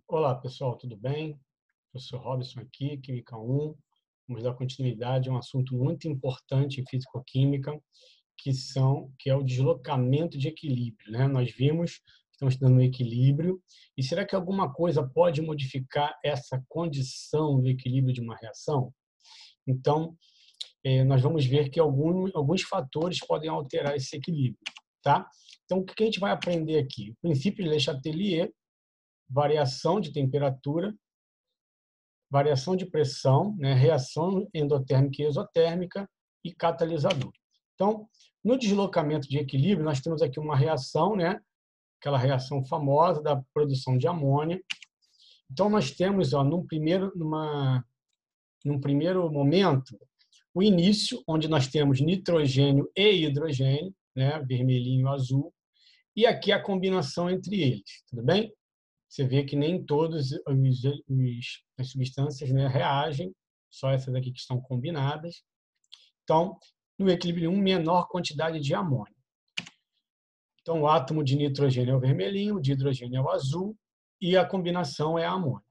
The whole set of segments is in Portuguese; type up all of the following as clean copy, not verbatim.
Olá, pessoal, tudo bem? Professor Robson aqui, Química 1. Vamos dar continuidade a um assunto muito importante em físico-química, que é o deslocamento de equilíbrio, né? Nós vimos que estamos estudando o equilíbrio, e será que alguma coisa pode modificar essa condição do equilíbrio de uma reação? Então, nós vamos ver que alguns fatores podem alterar esse equilíbrio, tá? Então, o que a gente vai aprender aqui? O princípio de Le Chatelier, variação de temperatura, variação de pressão, né, reação endotérmica e exotérmica e catalisador. Então, no deslocamento de equilíbrio, nós temos aqui uma reação, né, aquela reação famosa da produção de amônia. Então, nós temos, num primeiro momento, o início, onde nós temos nitrogênio e hidrogênio, né, vermelhinho e azul, e aqui a combinação entre eles, tudo bem? Você vê que nem todas as substâncias, né, reagem, só essas aqui que estão combinadas. Então, no equilíbrio 1, menor quantidade de amônia. Então, o átomo de nitrogênio é o vermelhinho, o de hidrogênio é o azul, e a combinação é a amônia.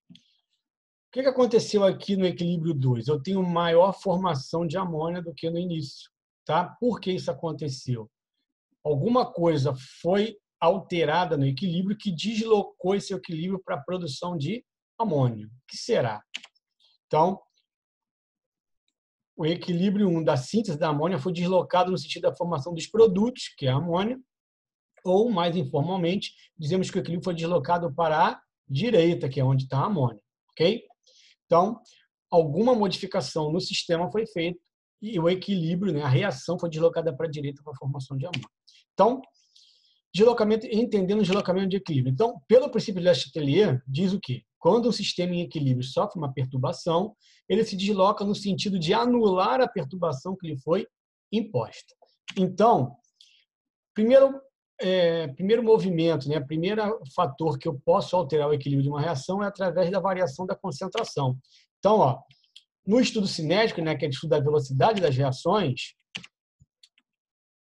O que aconteceu aqui no equilíbrio 2? Eu tenho maior formação de amônia do que no início. Tá? Por que isso aconteceu? Alguma coisa foi alterada no equilíbrio que deslocou esse equilíbrio para a produção de amônio. O que será? Então, o equilíbrio 1 da síntese da amônia foi deslocado no sentido da formação dos produtos, que é a amônia, ou, mais informalmente, dizemos que o equilíbrio foi deslocado para a direita, que é onde está a amônia. Ok? Então, alguma modificação no sistema foi feita e o equilíbrio, né, a reação foi deslocada para a direita para a formação de amônia. Então, deslocamento, entendendo o deslocamento de equilíbrio. Então, pelo princípio de Le Chatelier, diz o quê? Quando um sistema em equilíbrio sofre uma perturbação, ele se desloca no sentido de anular a perturbação que lhe foi imposta. Então, primeiro movimento, né, primeiro fator que eu posso alterar o equilíbrio de uma reação é através da variação da concentração. Então, no estudo cinético, né, que é o estudo da velocidade das reações,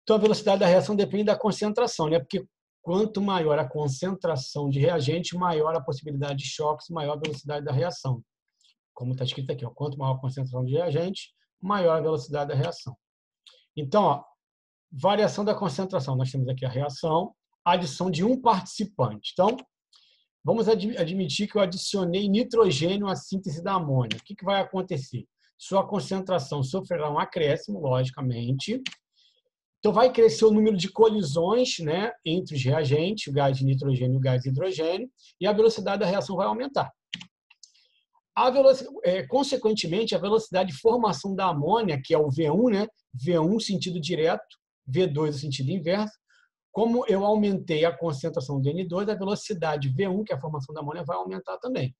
então, a velocidade da reação depende da concentração, né? Porque quanto maior a concentração de reagente, maior a possibilidade de choques, maior a velocidade da reação. Como está escrito aqui, quanto maior a concentração de reagente, maior a velocidade da reação. Então, variação da concentração. Nós temos aqui a reação, adição de um participante. Então, vamos admitir que eu adicionei nitrogênio à síntese da amônia. O que vai acontecer? Sua concentração sofrerá um acréscimo, logicamente. Então, vai crescer o número de colisões, né, entre os reagentes, o gás de nitrogênio e o gás de hidrogênio, e a velocidade da reação vai aumentar. Consequentemente, a velocidade de formação da amônia, que é o V1, né, V1 sentido direto, V2 sentido inverso, como eu aumentei a concentração do N2, a velocidade V1, que é a formação da amônia, vai aumentar também.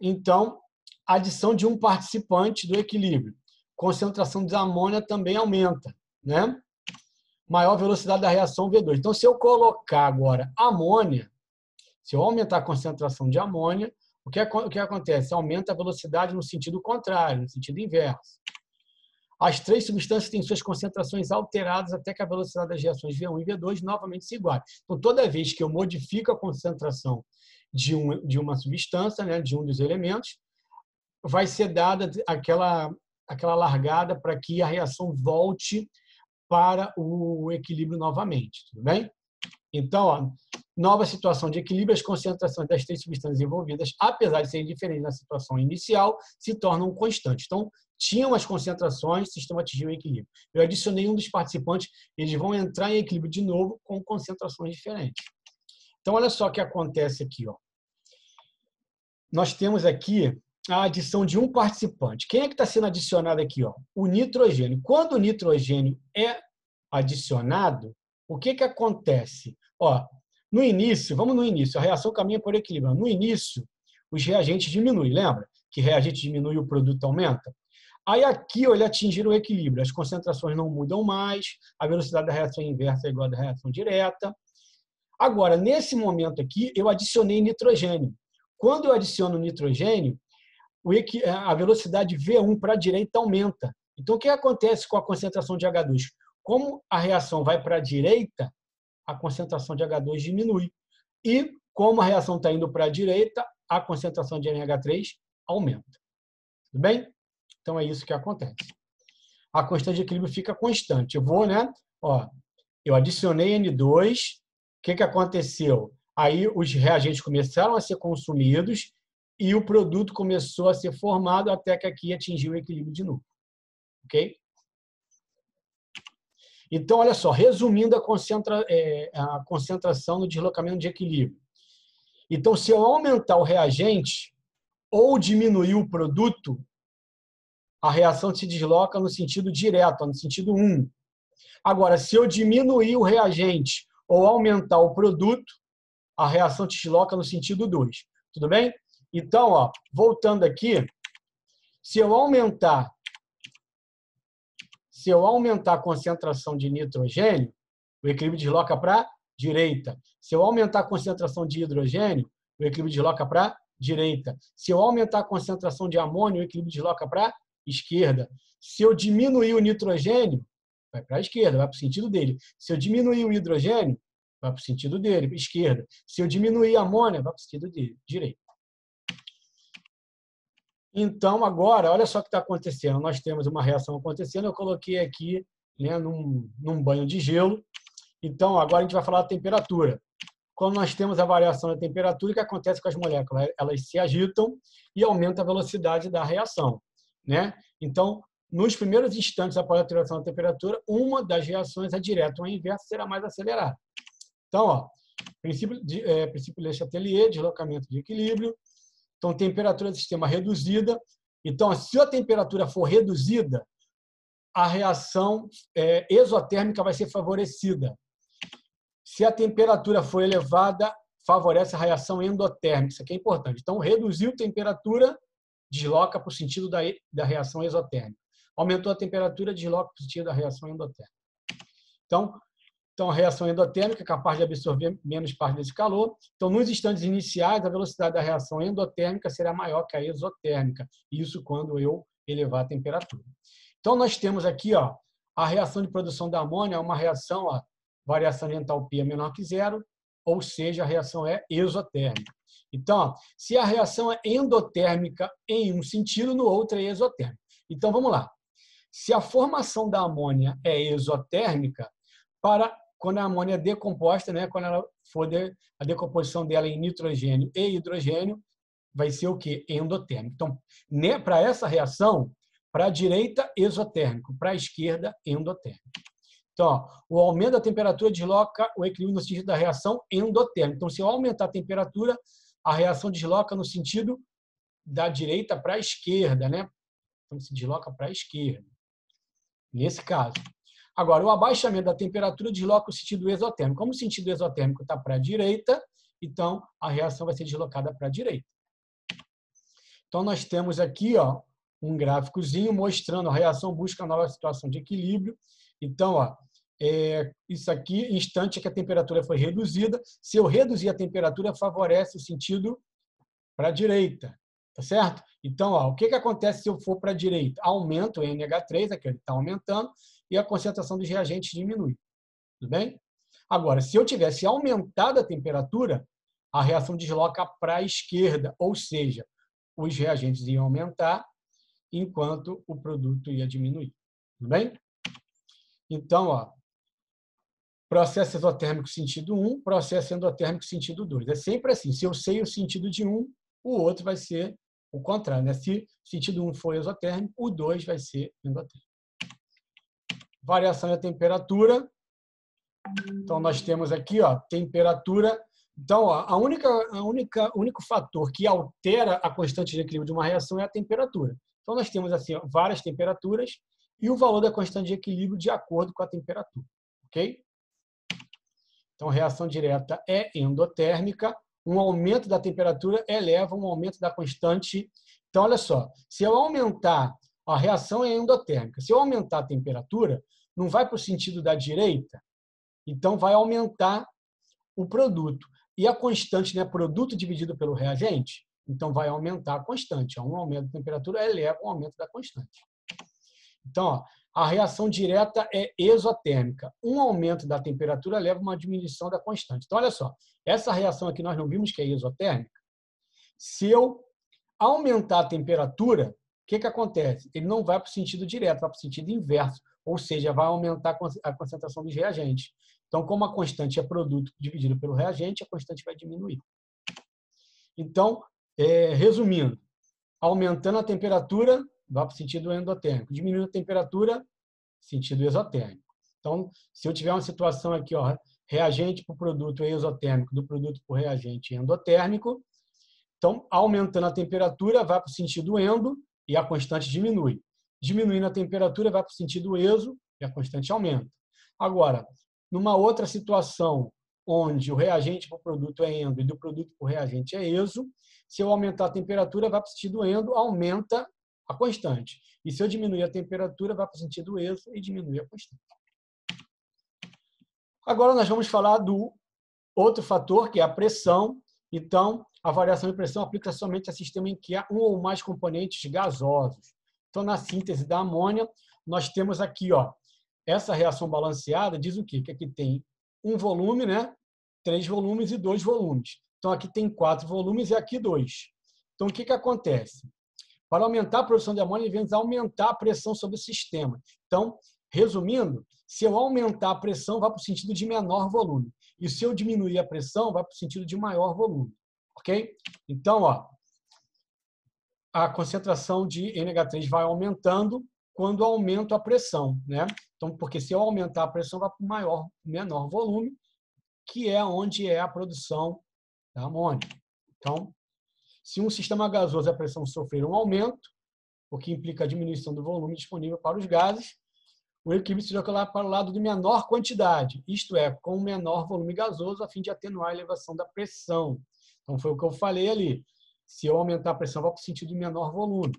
Então, adição de um participante do equilíbrio. Concentração de amônia também aumenta, né? Maior velocidade da reação V2. Então, se eu colocar agora amônia, se eu aumentar a concentração de amônia, o que acontece? Aumenta a velocidade no sentido contrário, no sentido inverso. As três substâncias têm suas concentrações alteradas até que a velocidade das reações V1 e V2 novamente se iguale. Então, toda vez que eu modifico a concentração de uma substância, né, de um dos elementos, vai ser dada aquela largada para que a reação volte para o equilíbrio novamente, tudo bem? Então, nova situação de equilíbrio, as concentrações das três substâncias envolvidas, apesar de serem diferentes na situação inicial, se tornam constantes. Então, tinham as concentrações, o sistema atingiu o equilíbrio. Eu adicionei um dos participantes, eles vão entrar em equilíbrio de novo com concentrações diferentes. Então, olha só o que acontece aqui. Nós temos aqui a adição de um participante. Quem é que está sendo adicionado aqui? O nitrogênio. Quando o nitrogênio é adicionado, o que acontece? No início, vamos no início, a reação caminha por equilíbrio. No início, os reagentes diminuem, lembra? Que reagente diminui, o produto aumenta. Aí aqui, ele atingiram o equilíbrio. As concentrações não mudam mais, a velocidade da reação inversa é igual à da reação direta. Agora, nesse momento aqui, eu adicionei nitrogênio. Quando eu adiciono nitrogênio, a velocidade V1 para a direita aumenta. Então, o que acontece com a concentração de H2? Como a reação vai para a direita, a concentração de H2 diminui. E, como a reação está indo para a direita, a concentração de NH3 aumenta. Tudo bem? Então, é isso que acontece. A constante de equilíbrio fica constante. Eu vou, né? Ó, eu adicionei N2. O que aconteceu? Aí, os reagentes começaram a ser consumidos e o produto começou a ser formado até que aqui atingiu o equilíbrio de novo. Ok? Então, olha só, resumindo a concentração no deslocamento de equilíbrio. Então, se eu aumentar o reagente ou diminuir o produto, a reação se desloca no sentido direto, no sentido 1. Agora, se eu diminuir o reagente ou aumentar o produto, a reação se desloca no sentido 2. Tudo bem? Então, ó, voltando aqui, se eu aumentar a concentração de nitrogênio, o equilíbrio desloca para a direita. Se eu aumentar a concentração de hidrogênio, o equilíbrio desloca para a direita. Se eu aumentar a concentração de amônio, o equilíbrio desloca para a esquerda. Se eu diminuir o nitrogênio, vai para a esquerda, vai para o sentido dele. Se eu diminuir o hidrogênio, vai para o sentido dele, esquerda. Se eu diminuir a amônia, vai para o sentido dele, direita. Então, agora, olha só o que está acontecendo. Nós temos uma reação acontecendo. Eu coloquei aqui, né, num banho de gelo. Então, agora a gente vai falar da temperatura. Quando nós temos a variação da temperatura, o que acontece com as moléculas? Elas se agitam e aumenta a velocidade da reação, né? Então, nos primeiros instantes após a alteração da temperatura, uma das reações, a direta ou a inversa, será mais acelerada. Então, ó, princípio de Le Chatelier, deslocamento de equilíbrio. Então, temperatura do sistema reduzida. Então, se a temperatura for reduzida, a reação exotérmica vai ser favorecida. Se a temperatura for elevada, favorece a reação endotérmica. Isso aqui é importante. Então, reduziu a temperatura, desloca para o sentido da reação exotérmica. Aumentou a temperatura, desloca para o sentido da reação endotérmica. Então, a reação endotérmica é capaz de absorver menos parte desse calor. Então, nos instantes iniciais, a velocidade da reação endotérmica será maior que a exotérmica. Isso quando eu elevar a temperatura. Então, nós temos aqui, ó, a reação de produção da amônia é uma reação, ó, variação de entalpia menor que zero, ou seja, a reação é exotérmica. Então, ó, se a reação é endotérmica em um sentido, no outro é exotérmica. Então, vamos lá. Se a formação da amônia é exotérmica, quando a amônia é decomposta, né, quando ela for a decomposição dela em nitrogênio e hidrogênio, vai ser o quê? Endotérmico. Então, né, para essa reação, para a direita, exotérmico, para a esquerda, endotérmico. Então, ó, o aumento da temperatura desloca o equilíbrio no sentido da reação endotérmica. Então, se eu aumentar a temperatura, a reação desloca no sentido da direita para a esquerda, né? Então, se desloca para a esquerda, nesse caso. Agora, o abaixamento da temperatura desloca o sentido exotérmico. Como o sentido exotérmico está para a direita, então a reação vai ser deslocada para a direita. Então, nós temos aqui, ó, um gráficozinho mostrando a reação busca nova situação de equilíbrio. Então, ó, isso aqui, instante que a temperatura foi reduzida. Se eu reduzir a temperatura, favorece o sentido para a direita. Tá certo? Então, ó, o que acontece se eu for para a direita? Aumenta o NH3, aqui ele está aumentando, e a concentração dos reagentes diminui. Tudo bem? Agora, se eu tivesse aumentado a temperatura, a reação desloca para a esquerda, ou seja, os reagentes iam aumentar, enquanto o produto ia diminuir. Tudo bem? Então, ó, processo exotérmico sentido 1, processo endotérmico sentido 2. É sempre assim. Se eu sei o sentido de um, o outro vai ser o contrário, né? Se o sentido 1 for exotérmico, o 2 vai ser endotérmico. Variação da temperatura. Então, nós temos aqui, ó, temperatura. Então, ó, o único fator que altera a constante de equilíbrio de uma reação é a temperatura. Então, nós temos assim, ó, várias temperaturas e o valor da constante de equilíbrio de acordo com a temperatura. Ok? Então, reação direta é endotérmica. Um aumento da temperatura eleva um aumento da constante. Então, olha só, se eu aumentar, a reação é endotérmica. Se eu aumentar a temperatura, não vai para o sentido da direita, então vai aumentar o produto. E a constante, né, produto dividido pelo reagente, então vai aumentar a constante. Um aumento da temperatura eleva um aumento da constante. Então, ó, A reação direta é exotérmica. Um aumento da temperatura leva a uma diminuição da constante. Então, olha só, essa reação aqui nós não vimos que é exotérmica. Se eu aumentar a temperatura, o que acontece? Ele não vai para o sentido direto, vai para o sentido inverso, ou seja, vai aumentar a concentração dos reagentes. Então, como a constante é produto dividido pelo reagente, a constante vai diminuir. Então, resumindo, aumentando a temperatura, vai para o sentido endotérmico. Diminuindo a temperatura, sentido exotérmico. Então, se eu tiver uma situação aqui, ó, reagente para o produto é exotérmico, do produto para o reagente é endotérmico, então, aumentando a temperatura, vai para o sentido endo e a constante diminui. Diminuindo a temperatura, vai para o sentido exo e a constante aumenta. Agora, numa outra situação onde o reagente para o produto é endo e do produto para o reagente é exo, se eu aumentar a temperatura, vai para o sentido endo, aumenta a constante. E se eu diminuir a temperatura, vai para o sentido exo e diminui a constante. Agora nós vamos falar do outro fator, que é a pressão. Então, a variação de pressão aplica somente a sistema em que há um ou mais componentes gasosos. Então, na síntese da amônia, nós temos aqui, ó, essa reação balanceada diz o quê? Que aqui tem um volume, né? 3 volumes e 2 volumes. Então, aqui tem 4 volumes e aqui 2. Então, o que acontece? Para aumentar a produção de amônia, devemos aumentar a pressão sobre o sistema. Então, resumindo, se eu aumentar a pressão, vai para o sentido de menor volume. E se eu diminuir a pressão, vai para o sentido de maior volume. Ok? Então, ó, a concentração de NH3 vai aumentando quando aumento a pressão, né? Então, porque se eu aumentar a pressão, vai para o menor volume, que é onde é a produção da amônia. Então, se um sistema gasoso a pressão sofrer um aumento, o que implica a diminuição do volume disponível para os gases, o equilíbrio se joga para o lado de menor quantidade, isto é, com menor volume gasoso, a fim de atenuar a elevação da pressão. Então, foi o que eu falei ali. Se eu aumentar a pressão, vai para o sentido de menor volume.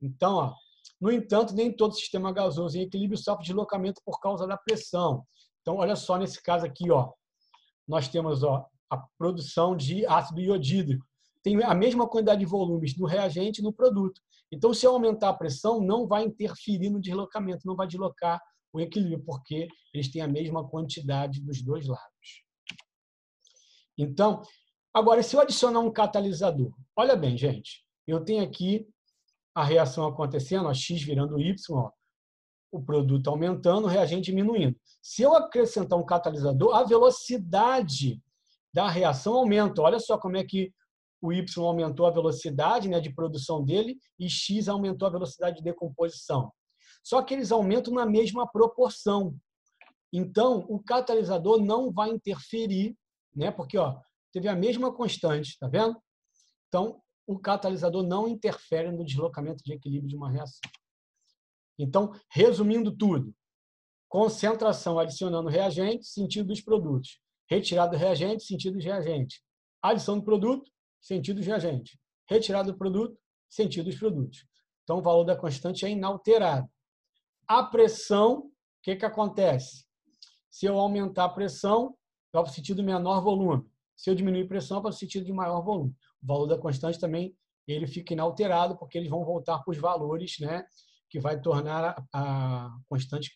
Então, ó, no entanto, nem todo sistema gasoso em equilíbrio sofre deslocamento por causa da pressão. Então, olha só, nesse caso aqui, ó, nós temos, ó, a produção de ácido iodídrico. Tem a mesma quantidade de volumes no reagente e no produto. Então, se eu aumentar a pressão, não vai interferir no deslocamento, não vai deslocar o equilíbrio, porque eles têm a mesma quantidade dos dois lados. Então, agora, se eu adicionar um catalisador, olha bem, gente, eu tenho aqui a reação acontecendo, ó, X virando Y, ó, o produto aumentando, o reagente diminuindo. Se eu acrescentar um catalisador, a velocidade da reação aumenta. Olha só como é que o Y aumentou a velocidade, né, de produção dele e X aumentou a velocidade de decomposição. Só que eles aumentam na mesma proporção. Então, o catalisador não vai interferir, né, porque ó, teve a mesma constante, tá vendo? Então, o catalisador não interfere no deslocamento de equilíbrio de uma reação. Então, resumindo tudo, concentração adicionando reagente, sentido dos produtos. Retirada do reagente, sentido dos reagentes. Adição do produto, sentido dos reagentes. Retirada do produto, sentido dos produtos. Então, o valor da constante é inalterado. A pressão, o que acontece? Se eu aumentar a pressão, vai para o sentido de menor volume. Se eu diminuir a pressão, vai para o sentido de maior volume. O valor da constante também ele fica inalterado, porque eles vão voltar para os valores, né, que vai tornar a constante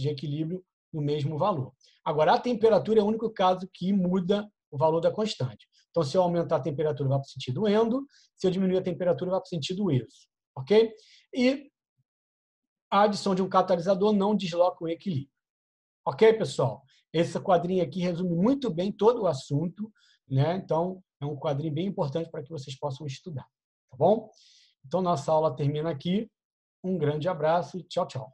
de equilíbrio no mesmo valor. Agora, a temperatura é o único caso que muda o valor da constante. Então, se eu aumentar a temperatura, vai para o sentido endo. Se eu diminuir a temperatura, vai para o sentido exo. Ok? E a adição de um catalisador não desloca o equilíbrio. Ok, pessoal? Esse quadrinho aqui resume muito bem todo o assunto, né? Então, é um quadrinho bem importante para que vocês possam estudar. Tá bom? Então, nossa aula termina aqui. Um grande abraço e tchau, tchau.